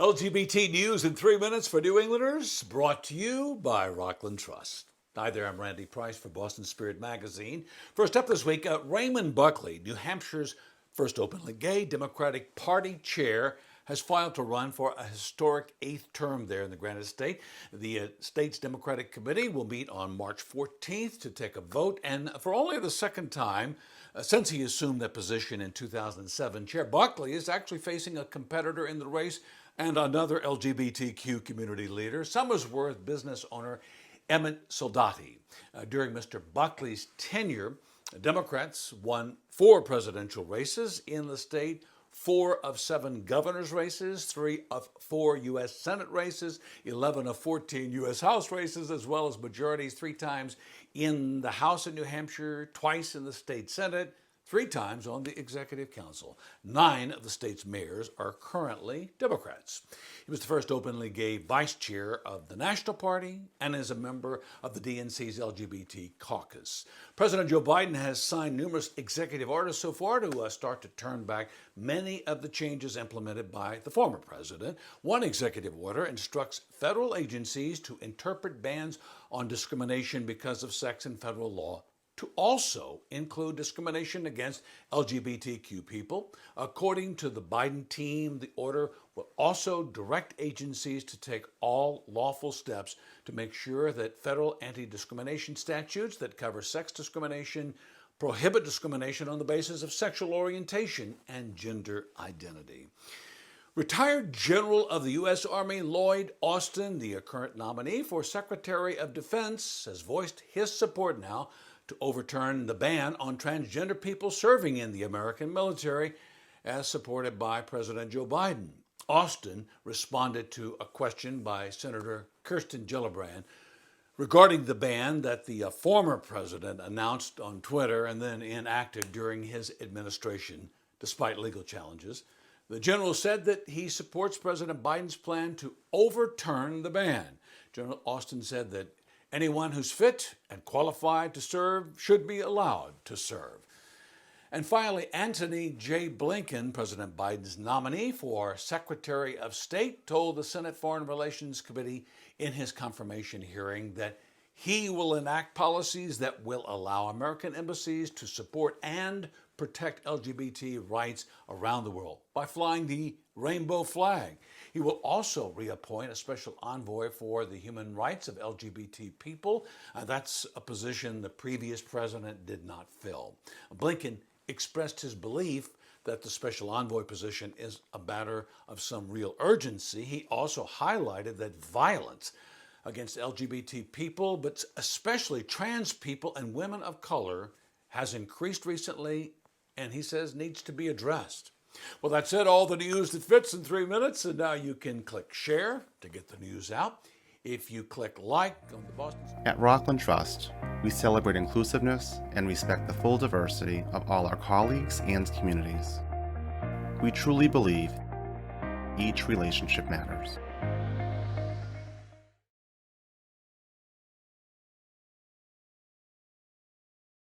LGBT news in 3 minutes for New Englanders, brought to you by Rockland Trust. Hi there, I'm Randy Price for Boston Spirit Magazine. First up this week, Raymond Buckley, New Hampshire's first openly gay Democratic Party chair, has filed to run for a historic eighth term there in the Granite State. The state's Democratic Committee will meet on March 14th to take a vote, and for only the second time since he assumed that position in 2007, Chair Buckley is actually facing a competitor in the race and another LGBTQ community leader, Somersworth business owner Emmett Soldati. During Mr. Buckley's tenure, Democrats won 4 presidential races in the state, 4 of 7 governor's races, 3 of 4 U.S. Senate races, 11 of 14 U.S. House races, as well as majorities 3 times in the House of New Hampshire, twice in the state Senate, 3 times on the Executive Council. 9 of the state's mayors are currently Democrats. He was the first openly gay vice chair of the National Party and is a member of the DNC's LGBT caucus. President Joe Biden has signed numerous executive orders so far to start to turn back many of the changes implemented by the former president. One executive order instructs federal agencies to interpret bans on discrimination because of sex in federal law to also include discrimination against LGBTQ people. According to the Biden team, the order will also direct agencies to take all lawful steps to make sure that federal anti-discrimination statutes that cover sex discrimination prohibit discrimination on the basis of sexual orientation and gender identity. Retired General of the U.S. Army Lloyd Austin, the current nominee for Secretary of Defense, has voiced his support now to overturn the ban on transgender people serving in the American military, as supported by President Joe Biden. Austin responded to a question by Senator Kirsten Gillibrand regarding the ban that the former president announced on Twitter and then enacted during his administration, despite legal challenges. The general said that he supports President Biden's plan to overturn the ban. General Austin said that anyone who's fit and qualified to serve should be allowed to serve. And finally, Antony J. Blinken, President Biden's nominee for Secretary of State, told the Senate Foreign Relations Committee in his confirmation hearing that he will enact policies that will allow American embassies to support and protect LGBT rights around the world by flying the rainbow flag. He will also reappoint a special envoy for the human rights of LGBT people. That's a position the previous president did not fill. Blinken expressed his belief that the special envoy position is a matter of some real urgency. He also highlighted that violence against LGBT people, but especially trans people and women of color, has increased recently and he says needs to be addressed. Well, that's it, all the news that fits in 3 minutes, and now you can click share to get the news out. If you click like on the Boston... At Rockland Trust, we celebrate inclusiveness and respect the full diversity of all our colleagues and communities. We truly believe each relationship matters.